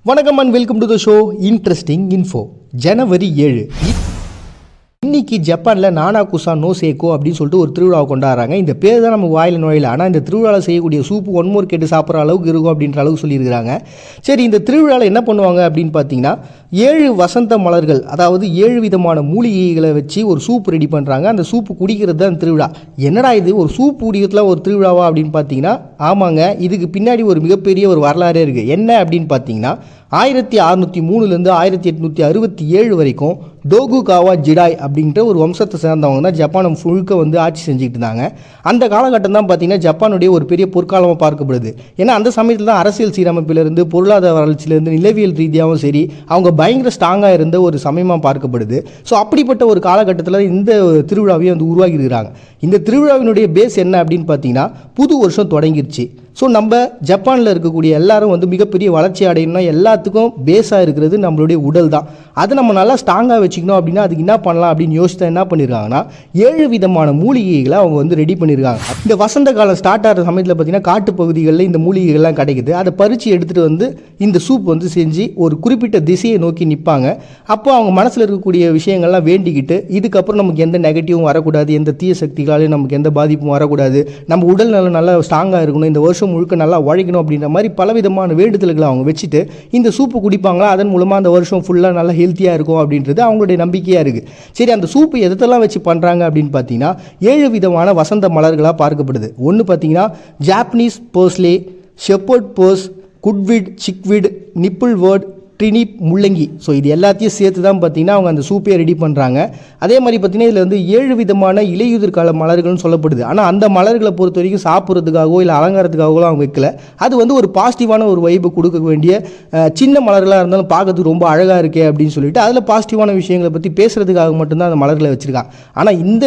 வணக்கம் and welcome to the show interesting info. ஜனவரி 7 இன்னைக்கு ஜப்பானில் நானாகுசா நோ சேக்கோ அப்படின்னு சொல்லிட்டு ஒரு திருவிழாவை கொண்டாடுறாங்க. இந்த பேர் தான் நம்ம வாயில் நுழையில, ஆனால் இந்த திருவிழாவில் செய்யக்கூடிய சூப்பு ஒன்மோர் கேட்டு சாப்பிட்ற அளவுக்கு இருக்கும் அப்படின்ற அளவுக்கு சொல்லியிருக்கிறாங்க. சரி, இந்த திருவிழாவில் என்ன பண்ணுவாங்க அப்படின்னு பார்த்தீங்கன்னா 7 வசந்த மலர்கள், அதாவது 7 விதமான மூலிகைகளை வச்சு ஒரு சூப் ரெடி பண்ணுறாங்க. அந்த சூப்பு குடிக்கிறது தான் திருவிழா. என்னடா இது ஒரு சூப் குடிக்கிறதுல ஒரு திருவிழாவா அப்படின்னு பார்த்தீங்கன்னா ஆமாங்க, இதுக்கு பின்னாடி ஒரு மிகப்பெரிய ஒரு வரலாறே இருக்குது. என்ன அப்படின்னு பார்த்தீங்கன்னா 1603லேருந்து 1867 வரைக்கும் டோகுகாவா ஜிடாய் அப்படின்ற ஒரு வம்சத்தை சேர்ந்தவங்க தான் ஜப்பானை முழுக்க வந்து ஆட்சி செஞ்சுக்கிட்டு இருந்தாங்க. அந்த காலகட்டம் தான் பார்த்தீங்கன்னா ஜப்பானுடைய ஒரு பெரிய பொற்காலமாக பார்க்கப்படுது. ஏன்னா அந்த சமயத்தில் தான் அரசியல் சீரமைப்பிலிருந்து பொருளாதார வளர்ச்சியிலேருந்து நிலவியல் ரீதியாகவும் சரி அவங்க பயங்கர ஸ்ட்ராங்காக இருந்த ஒரு சமயமாக பார்க்கப்படுது. ஸோ அப்படிப்பட்ட ஒரு காலகட்டத்தில் இந்த திருவிழாவையும் வந்து உருவாக்கி இருக்கிறாங்க. இந்த திருவிழாவினுடைய பேஸ் என்ன அப்படின்னு பார்த்தீங்கன்னா புது வருஷம் தொடங்கிருச்சு. ஸோ நம்ம ஜப்பானில் இருக்கக்கூடிய எல்லாரும் வந்து மிகப்பெரிய வளர்ச்சி அடையணும்னா எல்லாத்துக்கும் பேஸாக இருக்கிறது நம்மளுடைய உடல் தான். அதை நம்ம நல்லா ஸ்ட்ராங்காக வச்சுக்கணும் அப்படின்னா அதுக்கு என்ன பண்ணலாம் அப்படின்னு யோசித்தா என்ன பண்ணியிருக்காங்கன்னா 7 விதமான மூலிகைகளை அவங்க வந்து ரெடி பண்ணியிருக்காங்க. இந்த வசந்த காலம் ஸ்டார்ட் ஆகிற சமயத்தில் பார்த்தீங்கன்னா காட்டு பகுதிகளில் இந்த மூலிகைகள்லாம் கிடைக்குது. அதை பறித்து எடுத்துகிட்டு வந்து இந்த சூப் வந்து செஞ்சு ஒரு குறிப்பிட்ட திசையை நோக்கி நிற்பாங்க. அப்போ அவங்க மனசில் இருக்கக்கூடிய விஷயங்கள்லாம் வேண்டிக்கிட்டு இதுக்கப்புறம் நமக்கு எந்த நெகட்டிவும் வரக்கூடாது, எந்த தீய சக்திகளாலையும் நமக்கு எந்த பாதிப்பும் வரக்கூடாது, நம்ம உடல் நல்லா ஸ்ட்ராங்காக இருக்கணும், இந்த வருஷம் முழுக்க நல்லா உழைக்கணும் அப்படின்ற மாதிரி பலவிதமான வேண்டுதல்களை அவங்க வச்சுட்டு இந்த சூப்பு குடிப்பாங்களா. அதன் மூலமாக அந்த வருஷம் ஃபுல்லாக நல்லா ஹெல்த்தியாக இருக்கும் அப்படின்றது அவங்களுடைய நம்பிக்கையாக இருக்குது. சரி, அந்த சூப்பு எதெல்லாம் வச்சு பண்ணுறாங்க அப்படின்னு பார்த்தீங்கன்னா 7 விதமான வசந்த மலர்களாக பார்க்கப்படுது. ஒன்று பார்த்தீங்கன்னா Japanese parsley, shepherd purse, cudweed, chickweed, nipplewort, turnip, முள்ளங்கி. ஸோ இது எல்லாத்தையும் சேர்த்து தான் பார்த்தீங்கன்னா அவங்க அந்த சூப்பே ரெடி பண்ணுறாங்க. அதே மாதிரி பார்த்தீங்கன்னா இதில் வந்து 7 விதமான இலையுதிர் கால மலர்கள்னு சொல்லப்படுது. ஆனால் அந்த மலர்களை பொறுத்த வரைக்கும் சாப்பிட்றதுக்காகவோ இல்லை அலங்காரத்துக்காகவோ அவங்க வைக்கல. அது வந்து ஒரு பாசிட்டிவான ஒரு வைப்பை கொடுக்க வேண்டிய சின்ன மலர்களாக இருந்தாலும் பார்க்கறதுக்கு ரொம்ப அழகாக இருக்கே அப்படின்னு சொல்லிட்டு அதில் பாசிட்டிவான விஷயங்களை பற்றி பேசுகிறதுக்காக மட்டும்தான் அந்த மலர்களை வச்சுருக்காங்க. ஆனால் இந்த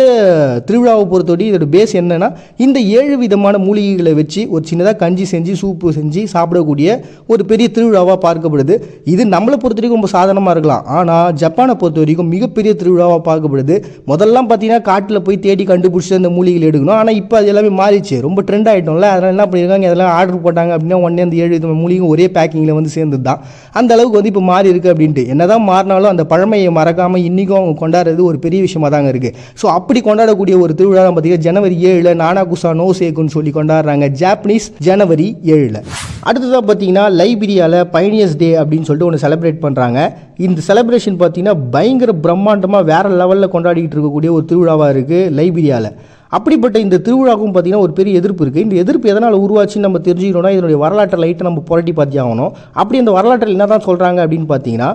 திருவிழாவை பொறுத்தவரை இதோட பேஸ் என்னென்னா இந்த 7 விதமான மூலிகைகளை வச்சு ஒரு சின்னதாக கஞ்சி செஞ்சு சூப்பு செஞ்சு சாப்பிடக்கூடிய ஒரு பெரிய திருவிழாவாக பார்க்கப்படுது. இது நம்மளை பொறுத்த வரைக்கும் ரொம்ப சாதாரணமாக இருக்கலாம், ஆனால் ஜப்பானை பொறுத்த வரைக்கும் மிகப்பெரிய திருவிழாவாக பார்க்கப்படுது. முதல்லாம் பார்த்தீங்கன்னா காட்டில் போய் தேடி கண்டுபிடிச்சி அந்த மூலிகைகள் எடுக்கணும். ஆனால் இப்போ அது எல்லாமே மாறிச்சு, ரொம்ப ட்ரெண்ட் ஆகிட்டோம்ல. அதனால் என்ன பண்ணியிருக்காங்க, அதெல்லாம் ஆர்டர் போட்டாங்க அப்படின்னா உடனே அந்த 7 விதமான மூலிகை ஒரே பேக்கிங்கில் வந்து சேர்ந்தது தான். அந்த அளவுக்கு வந்து இப்போ மாறி இருக்குது அப்படின்ட்டு. என்னதான் மாறினாலும் அந்த பழமையை மறக்காமல் இன்றைக்கும் அவங்க கொண்டாடுறது ஒரு பெரிய விஷயமாக தாங்க இருக்குது. ஸோ அப்படி கொண்டாடக்கூடிய ஒரு திருவிழா பார்த்தீங்கன்னா ஜனவரி 7 நானாகுசா நோ சேக்குன்னு சொல்லி கொண்டாடுறாங்க, ஜாப்பனீஸ் ஜனவரி 7. அடுத்ததாக பார்த்தீங்கன்னா லைபீரியாவில் பைனியர்ஸ் டே அப்படின்னு சொல்லிட்டு ஒன்று செலிப்ரேட் பண்ணுறாங்க. இந்த செலிப்ரேஷன் பார்த்தீங்கன்னா பயங்கர பிரம்மாண்டமாக வேறு லெவலில் கொண்டாடிக்கிட்டு இருக்கக்கூடிய ஒரு திருவிழாவாக இருக்குது லைபீரியாவில். அப்படிப்பட்ட இந்த திருவிழாவுக்கும் பார்த்தீங்கன்னா ஒரு பெரிய எதிர்ப்பு இருக்குது. இந்த எதிர்ப்பு எதனால் உருவாச்சுன்னு நம்ம தெரிஞ்சுக்கணும்னா இதனுடைய வரலாற்றை லைட்டை நம்ம புரட்டி பார்த்தி ஆகணும். அப்படி அந்த வரலாற்றில் என்ன தான் சொல்கிறாங்க அப்படின்னு பார்த்தீங்கன்னா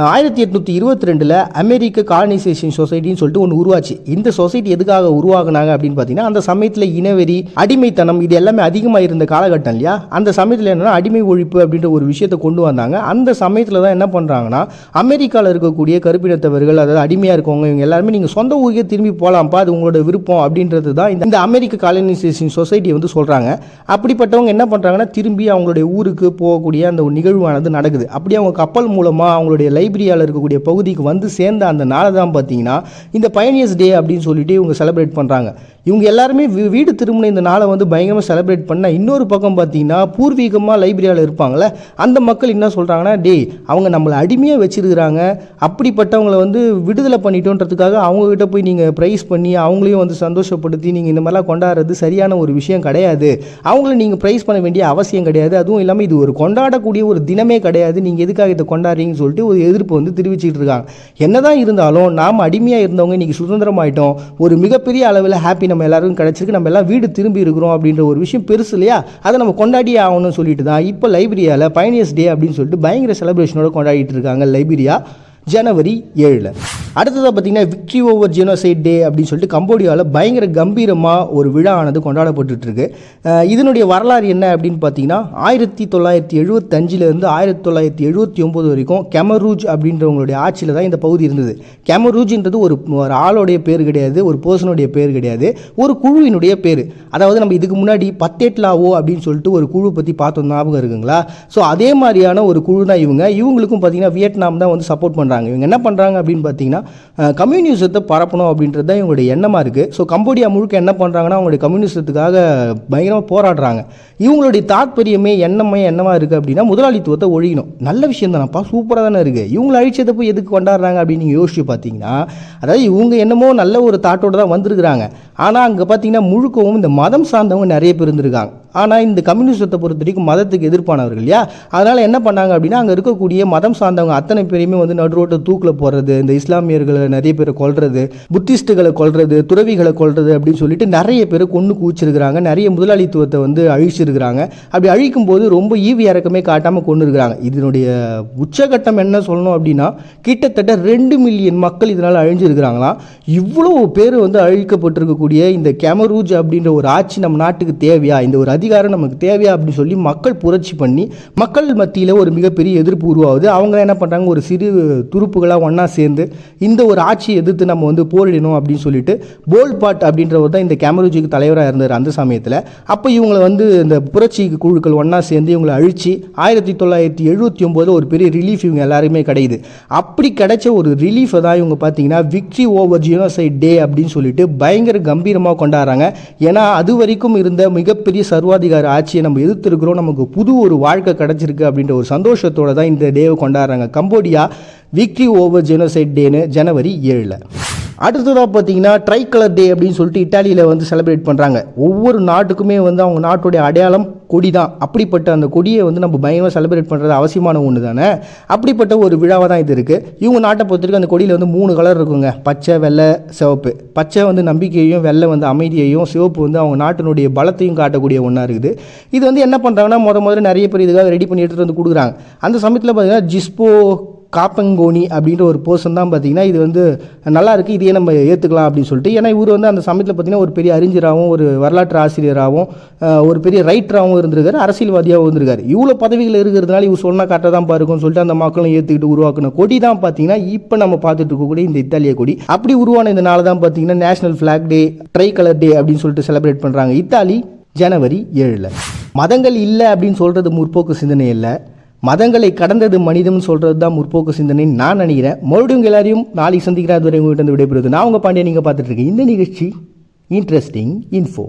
1822 அமெரிக்க காலனைசேஷன் சொசைட்டின்னு சொல்லிட்டு ஒன்று உருவாச்சு. இந்த சொசைட்டி எதுக்காக உருவாக்குனாங்க அப்படின்னு பார்த்தீங்கன்னா அந்த சமயத்தில் இனவெறி, அடிமைத்தனம் இது எல்லாமே அதிகமாக இருந்த காலகட்டம் இல்லையா. அந்த சமயத்தில் என்னென்னா அடிமை ஒழிப்பு அப்படின்ற ஒரு விஷயத்தை கொண்டு வந்தாங்க. அந்த சமயத்தில் தான் என்ன பண்ணுறாங்கன்னா அமெரிக்காவில் இருக்கக்கூடிய கருப்பினத்தவர்கள், அதாவது அடிமையாக இருக்கவங்க, இவங்க எல்லாருமே நீங்கள் சொந்த ஊருக்கே திரும்பி போகலாம்ப்பா, அது உங்களோட விருப்பம் அப்படின்றது தான் இந்த அமெரிக்க காலனைசேஷன் சொசைட்டி வந்து சொல்கிறாங்க. அப்படிப்பட்டவங்க என்ன பண்ணுறாங்கன்னா திரும்பி அவங்களுடைய ஊருக்கு போகக்கூடிய அந்த ஒரு நிகழ்வானது நடக்குது. அப்படி அவங்க கப்பல் மூலமாக அவங்களுடைய லைப்ரரியாவில் இருக்கக்கூடிய பகுதிக்கு வந்து சேர்ந்த அந்த நாளை தான் பார்த்தீங்கன்னா இந்த பைனியர்ஸ் டே அப்படின்னு சொல்லிட்டு இவங்க செலிப்ரேட் பண்ணுறாங்க. இவங்க எல்லாருமே வீடு திரும்பின இந்த நாளை வந்து பயங்கரமாக செலிப்ரேட் பண்ணால் இன்னொரு பக்கம் பார்த்தீங்கன்னா பூர்வீகமாக லைப்ரரியாவில் இருப்பாங்களே அந்த மக்கள் என்ன சொல்கிறாங்கன்னா அவங்க நம்மளை அடிமையாக வச்சிருக்கிறாங்க, அப்படிப்பட்டவங்களை வந்து விடுதலை பண்ணிட்டோன்றதுக்காக அவங்கக்கிட்ட போய் நீங்கள் ப்ரைஸ் பண்ணி அவங்களையும் வந்து சந்தோஷப்படுத்தி நீங்கள் இந்த மாதிரிலாம் கொண்டாடுறது சரியான ஒரு விஷயம் கிடையாது. அவங்கள நீங்கள் ப்ரைஸ் பண்ண வேண்டிய அவசியம் கிடையாது. அதுவும் இல்லாமல் இது ஒரு கொண்டாடக்கூடிய ஒரு தினமே கிடையாது, நீங்கள் எதுக்காக இதை கொண்டாடுறீங்கன்னு சொல்லிட்டு ஒரு எதிர்ப்பு வந்து தெரிவிச்சுட்டு இருக்காங்க. என்னதான் இருந்தாலும் நாம் அடிமையாக இருந்தவங்க இன்றைக்கி சுதந்திரமாயிட்டோம், ஒரு மிகப்பெரிய அளவில் ஹாப்பி நம்ம எல்லாருக்கும் கிடச்சிருக்கு, நம்ம எல்லாம் வீடு திரும்பி இருக்கிறோம் அப்படின்ற ஒரு விஷயம் பெருசு இல்லையா. அதை நம்ம கொண்டாடியே ஆகணும்னு சொல்லிட்டு தான் இப்போ லைப்ரரியாவில் பைனியர்ஸ் டே அப்படின்னு சொல்லிட்டு பயங்கர செலிப்ரேஷனோட கொண்டாடிட்டு இருக்காங்க லைப்ரரியா ஜனவரி 7. அடுத்ததாக பார்த்தீங்கன்னா விக்ட்ரி ஓவர் ஜெனோசைட் டே அப்படின்னு சொல்லிட்டு கம்போடியாவில் பயங்கர கம்பீரமாக ஒரு விழா ஆனது கொண்டாடப்பட்டுருக்கு. இதனுடைய வரலாறு என்ன அப்படின்னு பார்த்தீங்கன்னா 1975லேருந்து 1979 வரைக்கும் கெமரூஜ் அப்படின்றவங்களுடைய ஆட்சியில் தான் இந்த பகுதி இருந்தது. கெமரூஜ்ன்றது ஒரு ஆளுடைய பேர் கிடையாது, ஒரு பர்சனுடைய பேர் கிடையாது, ஒரு குழுவினுடைய பேர். அதாவது நம்ம இதுக்கு முன்னாடி பத்தேட்லாவோ அப்படின்னு சொல்லிட்டு ஒரு குழு பற்றி பார்த்தோம், ஞாபகம் இருக்குங்களா? ஸோ அதே மாதிரியான ஒரு குழு தான் இவங்களுக்கும் பார்த்தீங்கன்னா வியட்நாம் தான் வந்து சப்போர்ட் பண்ணுறாங்க. வராங்க. இவங்க என்ன பண்ணுறாங்க அப்படின்னு பார்த்தீங்கன்னா கம்யூனிசத்தை பரப்பணும் அப்படின்றது தான் இவங்களுடைய எண்ணமாக இருக்குது. ஸோ கம்போடியா முழுக்க என்ன பண்ணுறாங்கன்னா அவங்களுடைய கம்யூனிசத்துக்காக பயங்கரமாக போராடுறாங்க. இவங்களுடைய தாற்பயமே என்னமாக இருக்குது அப்படின்னா முதலாளித்துவத்தை ஒழிக்கணும். நல்ல விஷயம் தானப்பா, சூப்பராக தானே இருக்குது. இவங்களை அழிச்சதை போய் எதுக்கு கொண்டாடுறாங்க அப்படின்னு நீங்கள் யோசிச்சு பார்த்தீங்கன்னா, அதாவது இவங்க என்னமோ நல்ல ஒரு தாட்டோடு தான் வந்திருக்கிறாங்க. ஆனால் அங்கே பார்த்தீங்கன்னா முழுக்கவும் இந்த மதம் சார்ந்தவங்க நிறைய பேர் இருந்திருக்காங்க. ஆனால் இந்த கம்யூனிசத்தை பொறுத்த வரைக்கும் மதத்துக்கு எதிர்ப்பானவர்கள் இல்லையா, அதனால் என்ன பண்ணாங்க அப்படின்னா அங்கே இருக்கக்கூடிய மதம் சார்ந்தவங்க அத்தனை பேரையுமே வந்து நடுரோட்டை தூக்கில் போடுறது, இந்த இஸ்லாமியர்களை நிறைய பேரை கொல்றது, புத்திஸ்ட்டுகளை கொல்றது, துறவிகளை கொல்றது அப்படின்னு சொல்லிட்டு நிறைய பேர் கொன்று குவிச்சிருக்கிறாங்க. நிறைய முதலாளித்துவத்தை வந்து அழிச்சிருக்கிறாங்க. அப்படி அழிக்கும் போது ரொம்ப ஈவி இறக்கமே காட்டாமல் கொண்டு இருக்கிறாங்க. இதனுடைய உச்சகட்டம் என்ன சொல்லணும் அப்படின்னா கிட்டத்தட்ட 2 மில்லியன் மக்கள் இதனால் அழிஞ்சிருக்கிறாங்களாம். இவ்வளோ பேர் வந்து அழிக்கப்பட்டிருக்கக்கூடிய இந்த கேமரூஜ் அப்படின்ற ஒரு ஆட்சி நம்ம நாட்டுக்கு தேவையா, இந்த ஒரு அதிகாரம் நமக்கு தேவையா அப்படின்னு சொல்லி மக்கள் புரட்சி பண்ணி மக்கள் மத்தியில் ஒரு மிகப்பெரிய எதிர்ப்பு உருவாகுது. அவங்க என்ன பண்ணுறாங்க, ஒரு சிறு துருப்புகளாக ஒன்றா சேர்ந்து இந்த ஒரு ஆட்சியை எதிர்த்து நம்ம வந்து போரிடணும் அப்படின்னு சொல்லிட்டு போல்பாட் அப்படின்றவர் தான் இந்த கேமரூஜுக்கு தலைவராக இருந்தார் அந்த சமயத்தில். அப்போ இவங்களை வந்து இந்த புரட்சி குழுக்கள் ஒன்றா சேர்ந்து இவங்களை அழித்து 1979 ஒரு பெரிய ரிலீஃப் இவங்க எல்லாருமே கிடைக்குது. அப்படி கிடைச்ச ஒரு ரிலீஃபை தான் இவங்க பார்த்தீங்கன்னா விக்ட்ரி ஓவர் ஜெனோசைட் டே அப்படின்னு சொல்லிட்டு பயங்கர கம்பீரமாக கொண்டாடுறாங்க. ஏன்னா அது வரைக்கும் இருந்த மிகப்பெரிய சர்வாதிகார ஆட்சியை நம்ம எதிர்த்திருக்கிறோம், நமக்கு புது ஒரு வாழ்க்கை கிடைச்சிருக்கு அப்படின்ற ஒரு சந்தோஷத்தோடு தான் இந்த டேவை கொண்டாடுறாங்க. கம்போடியா விக்ட்ரி ஓவர் ஜெனோசைட் டேன்னு ஜனவரி 7. அடுத்ததாக பார்த்தீங்கன்னா ட்ரை கலர் டே அப்படின்னு சொல்லிட்டு இட்டாலியில் வந்து செலிப்ரேட் பண்ணுறாங்க. ஒவ்வொரு நாட்டுக்குமே வந்து அவங்க நாட்டுடைய அடையாளம் கொடி தான். அப்படிப்பட்ட அந்த கொடியை வந்து நம்ம பயங்கரமாக செலிப்ரேட் பண்ணுறது அவசியமான ஒன்று தானே. அப்படிப்பட்ட ஒரு விழாவாக தான் இது இருக்குது. இவங்க நாட்டை பொறுத்தவரைக்கும் அந்த கொடியில் வந்து 3 கலர் இருக்குங்க, பச்சை, வெள்ளை, சிவப்பு. பச்சை வந்து நம்பிக்கையையும், வெள்ளை வந்து அமைதியையும், சிவப்பு வந்து அவங்க நாட்டினுடைய பலத்தையும் காட்டக்கூடிய ஒன்றா இருக்குது. இது வந்து என்ன பண்ணுறாங்கன்னா முதல்ல நிறைய பேர் இதுக்காக ரெடி பண்ணி எடுத்துகிட்டு வந்து கொடுக்குறாங்க. அந்த சமயத்தில் பார்த்தீங்கன்னா ஜிஸ்போ காப்பங்கோனி அப்படின்ற ஒரு பர்சன் தான் பார்த்தீங்கன்னா இது வந்து நல்லா இருக்குது, இதையே நம்ம ஏற்றுக்கலாம் அப்படின்னு சொல்லிட்டு. ஏன்னா இவர் வந்து அந்த சமயத்தில் பார்த்தீங்கன்னா ஒரு பெரிய அறிஞராகவும், ஒரு வரலாற்று ஆசிரியராகவும், ஒரு பெரிய ரைட்டராகவும் இருந்திருக்காரு, அரசியல்வாதியாகவும் இருந்திருக்காரு. இவ்வளோ பதவிகள் இருக்கிறதுனால இவர் சொன்னால் கரெக்டாக தான் பாருக்கும்னு சொல்லிட்டு அந்த மக்களும் ஏற்றுக்கிட்டு உருவாக்கின கொடி தான் பார்த்தீங்கன்னா இப்போ நம்ம பார்த்துட்டு இருக்கக்கூடிய இந்த இத்தாலிய கொடி. அப்படி உருவான இந்த நாள் தான் பார்த்தீங்கன்னா national flag day, tricolour day அப்படின்னு சொல்லிட்டு செலிப்ரேட் பண்ணுறாங்க இத்தாலி ஜனவரி 7. மதங்கள் இல்லை அப்படின்னு சொல்கிறது முற்போக்கு சிந்தனை இல்லை, மதங்களை கடந்தது மனிதம் சொல்கிறது தான் முற்போக்கு சிந்தனைன்னு நான் நினைக்கிறேன். மறுபடியும் எல்லாரையும் நாளைக்கு சந்திக்கிறார் வரை உங்கள்கிட்ட விடைபெறுவது நான் உங்கள் பாண்டியன். நீங்கள் பார்த்துட்டு இருக்கீங்க இந்த நிகழ்ச்சி இன்ட்ரெஸ்டிங் இன்ஃபோ.